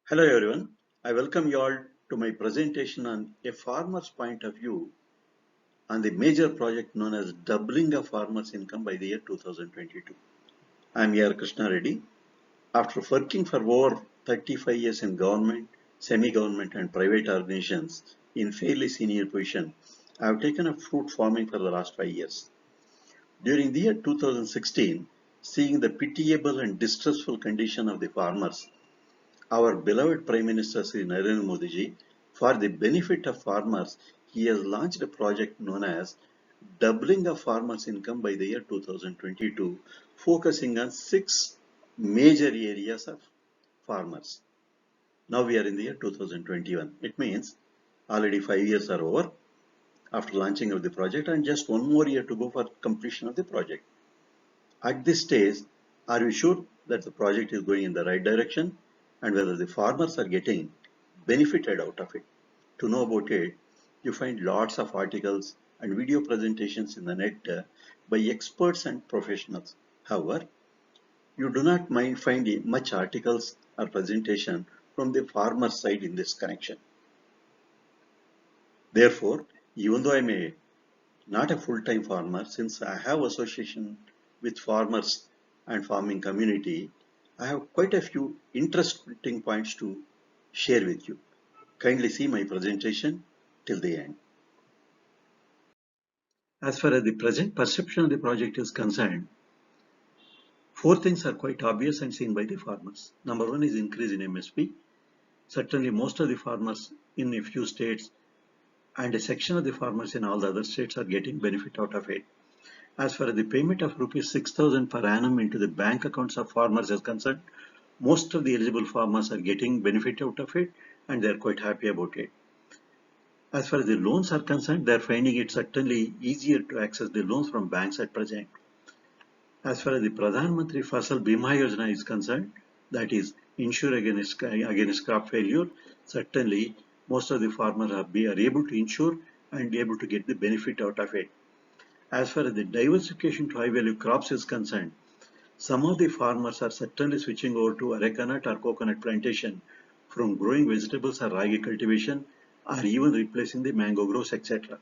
Hello everyone, I welcome you all to my presentation on a farmer's point of view on the major project known as doubling of farmers' income by the year 2022. I am A.R. Krishna Reddy. After working for over 35 years in government, semi-government and private organizations in fairly senior position, I have taken up fruit farming for the last 5 years. During the year 2016, seeing the pitiable and distressful condition of the farmers, our beloved Prime Minister Sri Narendra Modi ji, for the benefit of farmers, he has launched a project known as Doubling of Farmers' Income by the year 2022, focusing on 6 major areas of farmers. Now we are in the year 2021. It means already 5 years are over after launching of the project and just one more year to go for completion of the project. At this stage, are we sure that the project is going in the right direction and whether the farmers are getting benefited out of it? To know about it, you find lots of articles and video presentations in the net by experts and professionals. However, you do not find much articles or presentation from the farmer side in this connection. Therefore, even though I am not a full-time farmer, since I have association with farmers and farming community, I have quite a few interesting points to share with you. Kindly see my presentation till the end. As far as the present perception of the project is concerned, 4 things are quite obvious and seen by the farmers. Number 1 is increase in MSP. Certainly most of the farmers in a few states and a section of the farmers in all the other states are getting benefit out of it. As far as the payment of rupees 6,000 per annum into the bank accounts of farmers is concerned, most of the eligible farmers are getting benefit out of it and they are quite happy about it. As far as the loans are concerned, they are finding it certainly easier to access the loans from banks at present. As far as the Pradhan Mantri Fasal Bima Yojana is concerned, that is insure against crop failure, certainly most of the farmers are able to insure and able to get the benefit out of it. As far as the diversification to high value crops is concerned, some of the farmers are certainly switching over to areca or coconut plantation from growing vegetables or ragi cultivation or even replacing the mango groves, etc.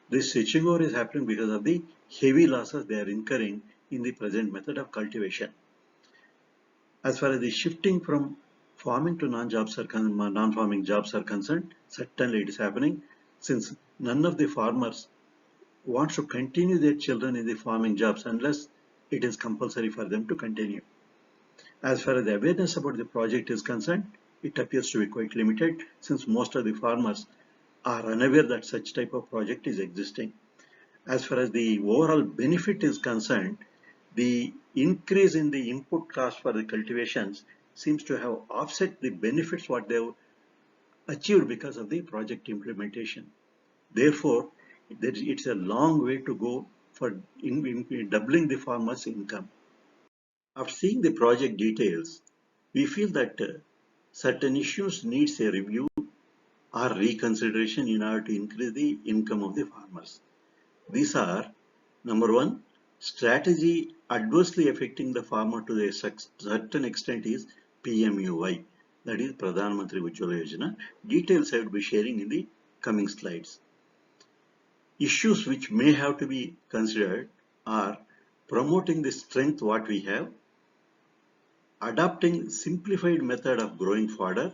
This switching over is happening because of the heavy losses they are incurring in the present method of cultivation. As far as the shifting from farming to non-farming jobs are concerned, certainly it is happening since none of the farmers wants to continue their children in the farming jobs unless it is compulsory for them to continue. As far as the awareness about the project is concerned, it appears to be quite limited since most of the farmers are unaware that such type of project is existing. As far as the overall benefit is concerned, the increase in the input cost for the cultivations seems to have offset the benefits what they have achieved because of the project implementation. Therefore, it's a long way to go for doubling the farmers' income. After seeing the project details, we feel that certain issues needs a review or reconsideration in order to increase the income of the farmers. These are, number 1, strategy adversely affecting the farmer to a certain extent is PMUY, that is Pradhan Mantri Ujjwala Yojana. Details I will be sharing in the coming slides. Issues which may have to be considered are promoting the strength what we have, adopting simplified method of growing fodder.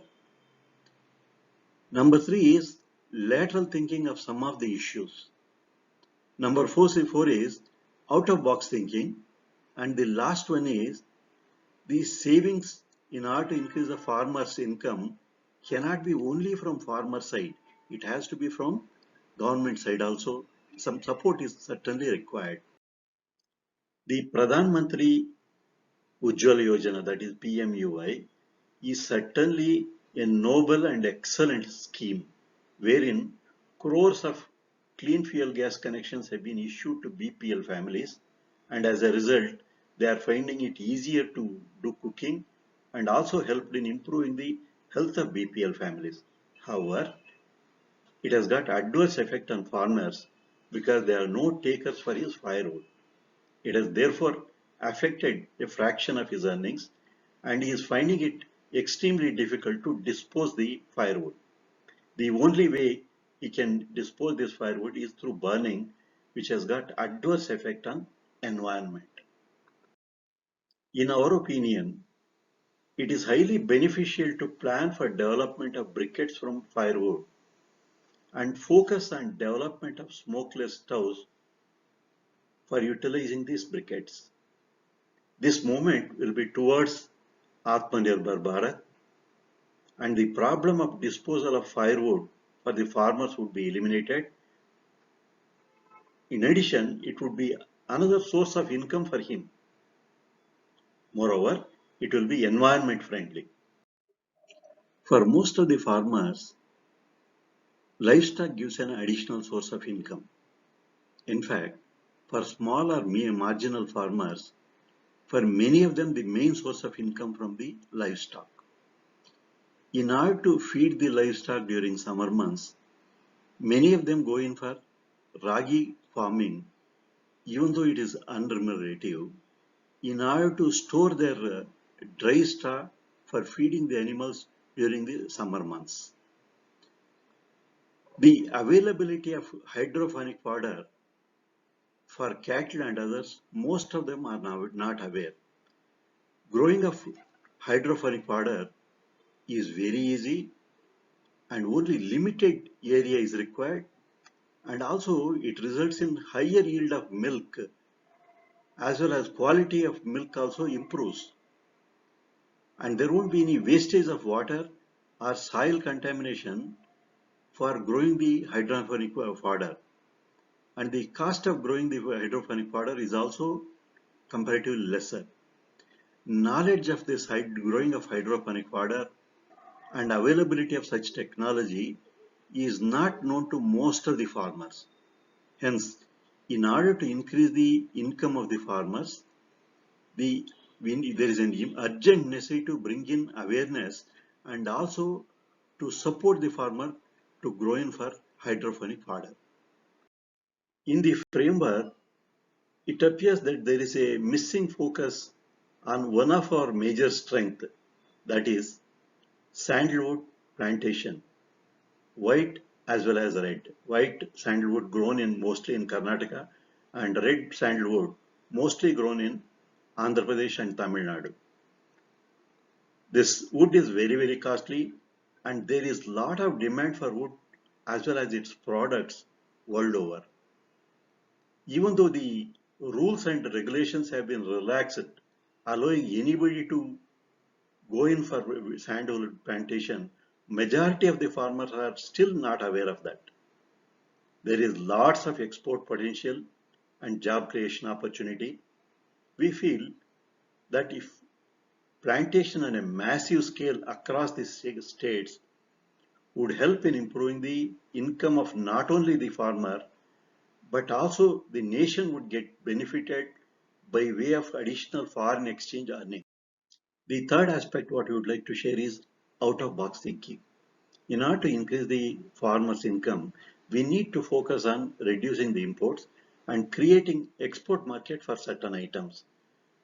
Number 3 is lateral thinking of some of the issues. Number 4 is out of box thinking, and the last one is the savings in order to increase the farmer's income cannot be only from farmer side. It has to be from government side also. Some support is certainly required. The Pradhan Mantri Ujjwala Yojana, that is PMUY, is certainly a noble and excellent scheme wherein crores of clean fuel gas connections have been issued to BPL families, and as a result they are finding it easier to do cooking and also helped in improving the health of BPL families. However, it has got adverse effect on farmers because there are no takers for his firewood. It has therefore affected a fraction of his earnings and he is finding it extremely difficult to dispose the firewood. The only way he can dispose this firewood is through burning, which has got adverse effect on environment. In our opinion, it is highly beneficial to plan for development of briquettes from firewood and focus on development of smokeless stoves for utilizing these briquettes. This movement will be towards Atmanirbhar Bharat, and the problem of disposal of firewood for the farmers would be eliminated. In addition, it would be another source of income for him. Moreover, it will be environment friendly. For most of the farmers, livestock gives an additional source of income. In fact, for small or marginal farmers, for many of them the main source of income from the livestock. In order to feed the livestock during summer months, many of them go in for ragi farming, even though it is unremunerative, in order to store their dry straw for feeding the animals during the summer months. The availability of hydroponic fodder for cattle and others, most of them are now not aware. Growing of hydroponic fodder is very easy and only limited area is required, and also it results in higher yield of milk as well as quality of milk also improves, and there won't be any wastage of water or soil contamination for growing the hydroponic fodder, and the cost of growing the hydroponic fodder is also comparatively lesser. Knowledge of this growing of hydroponic fodder and availability of such technology is not known to most of the farmers. Hence, in order to increase the income of the farmers, there is an urgent necessity to bring in awareness and also to support the farmer to grow in for hydroponic fodder. In the framework, it appears that there is a missing focus on one of our major strengths, that is sandalwood plantation, white as well as red. White sandalwood grown in mostly in Karnataka and red sandalwood mostly grown in Andhra Pradesh and Tamil Nadu. This wood is very costly and there is lot of demand for wood as well as its products world over. Even though the rules and regulations have been relaxed, allowing anybody to go in for sandalwood plantation, majority of the farmers are still not aware of that. There is lots of export potential and job creation opportunity. We feel that if plantation on a massive scale across the states would help in improving the income of not only the farmer, but also the nation would get benefited by way of additional foreign exchange earning. The third aspect what we would like to share is out-of-box thinking. In order to increase the farmer's income, we need to focus on reducing the imports and creating export market for certain items.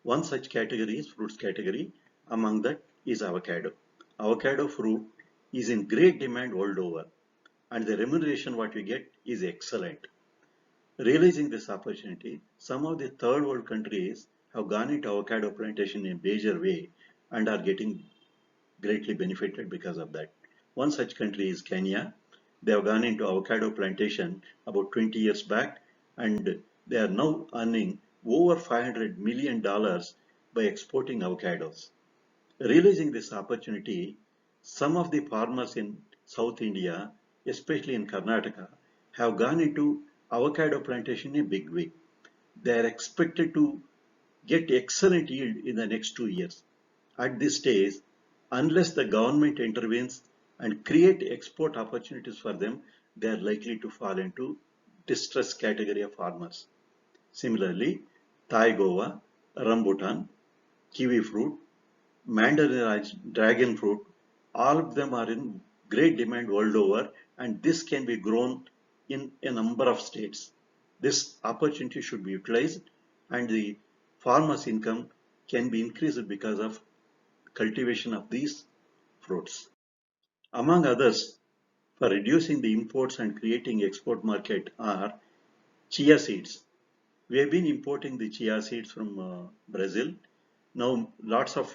One such category is fruits category. Among that is avocado. Avocado fruit is in great demand world over, and the remuneration what we get is excellent. Realizing this opportunity, some of the third world countries have gone into avocado plantation in a major way and are getting greatly benefited because of that. One such country is Kenya. They have gone into avocado plantation about 20 years back and they are now earning over $500 million by exporting avocados. Realizing this opportunity, some of the farmers in South India, especially in Karnataka, have gone into avocado plantation in a big way. They are expected to get excellent yield in the next 2 years. At this stage, unless the government intervenes and create export opportunities for them, they are likely to fall into distressed category of farmers. Similarly, Thai guava, rambutan, kiwi fruit, mandarin dragon fruit, all of them are in great demand world over, and this can be grown in a number of states. This opportunity should be utilized and the farmers' income can be increased because of cultivation of these fruits. Among others, for reducing the imports and creating export market are chia seeds. We have been importing the chia seeds from Brazil. Now lots of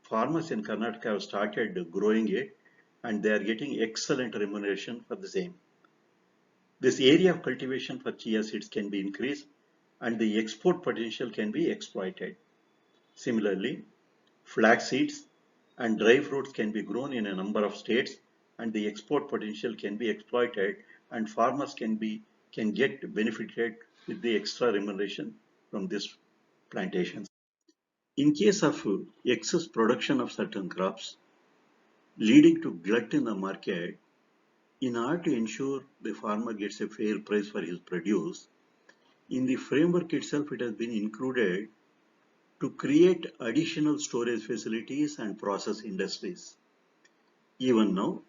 farmers in Karnataka have started growing it and they are getting excellent remuneration for the same. This area of cultivation for chia seeds can be increased and the export potential can be exploited. Similarly, flax seeds and dry fruits can be grown in a number of states and the export potential can be exploited and farmers can get benefited with the extra remuneration from these plantations. In case of excess production of certain crops leading to glut in the market, in order to ensure the farmer gets a fair price for his produce, in the framework itself it has been included to create additional storage facilities and process industries. Even now,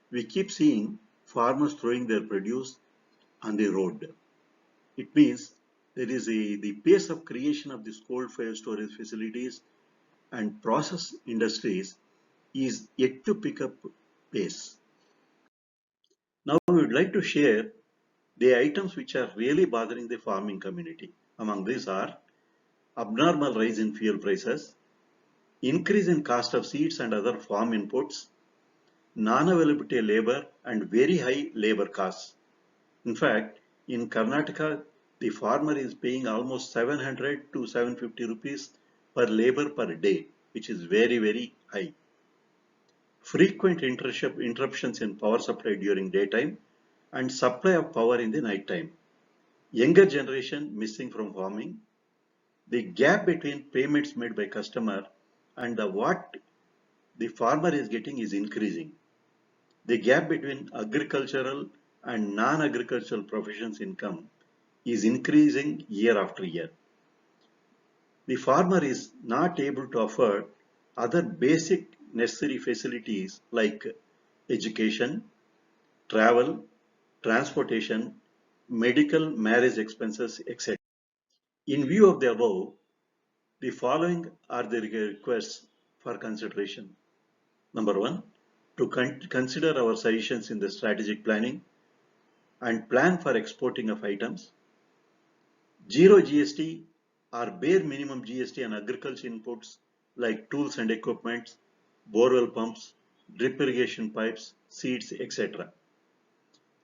we keep seeing farmers throwing their produce on the road. It means there is the pace of creation of these cold file storage facilities and process industries is yet to pick up pace. Now we would like to share the items which are really bothering the farming community. Among these are abnormal rise in fuel prices, increase in cost of seeds and other farm inputs, non-availability of labor and very high labor costs. In fact, in Karnataka, the farmer is paying almost 700 to 750 rupees per labor per day, which is very, very high. Frequent interruptions in power supply during daytime and supply of power in the night time. Younger generation missing from farming. The gap between payments made by customer and what the farmer is getting is increasing. The gap between agricultural and non-agricultural professions income is increasing year after year. The farmer is not able to afford other basic necessary facilities like education, travel, transportation, medical, marriage expenses, etc. In view of the above, the following are the requests for consideration. Number one, to consider our suggestions in the strategic planning and plan for exporting of items. Zero GST or bare minimum GST on agriculture inputs like tools and equipment, borewell pumps, drip irrigation pipes, seeds, etc.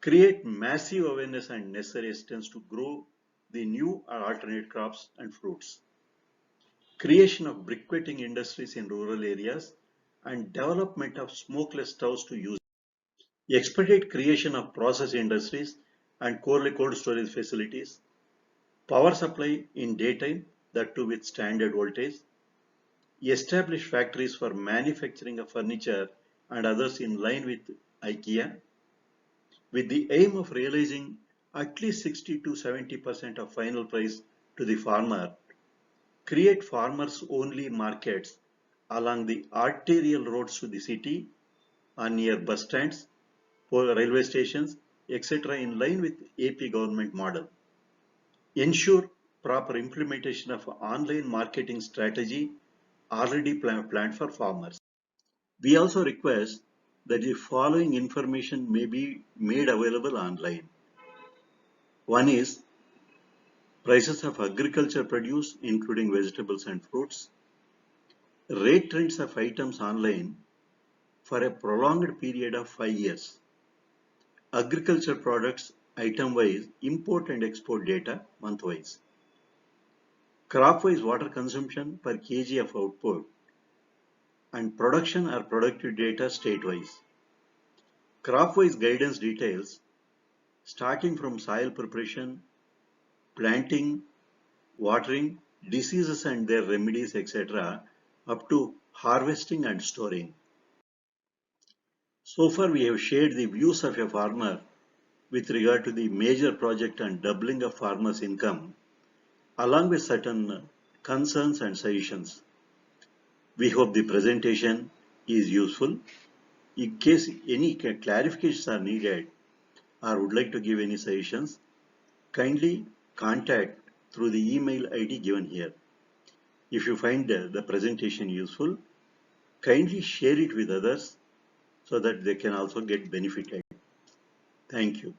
Create massive awareness and necessary assistance to grow the new or alternate crops and fruits. Creation of briquetting industries in rural areas and development of smokeless stoves to use. Expedite creation of process industries and cold storage facilities. Power supply in daytime, that too with standard voltage. Establish factories for manufacturing of furniture and others in line with IKEA, with the aim of realizing at least 60 to 70% of final price to the farmer. Create farmers only markets along the arterial roads to the city or near bus stands, railway stations, etc. in line with AP government model. Ensure proper implementation of online marketing strategy already planned for farmers. We also request that the following information may be made available online. One is prices of agriculture produce including vegetables and fruits, rate trends of items online for a prolonged period of 5 years, agriculture products item-wise import and export data month-wise, crop-wise water consumption per kg of output, and production or productive data state-wise. Crop-wise guidance details starting from soil preparation, planting, watering, diseases and their remedies, etc. up to harvesting and storing. So far we have shared the views of a farmer with regard to the major project and doubling of farmers' income along with certain concerns and suggestions. We hope the presentation is useful. In case any clarifications are needed or would like to give any suggestions, kindly contact through the email ID given here. If you find the presentation useful, kindly share it with others so that they can also get benefited. Thank you.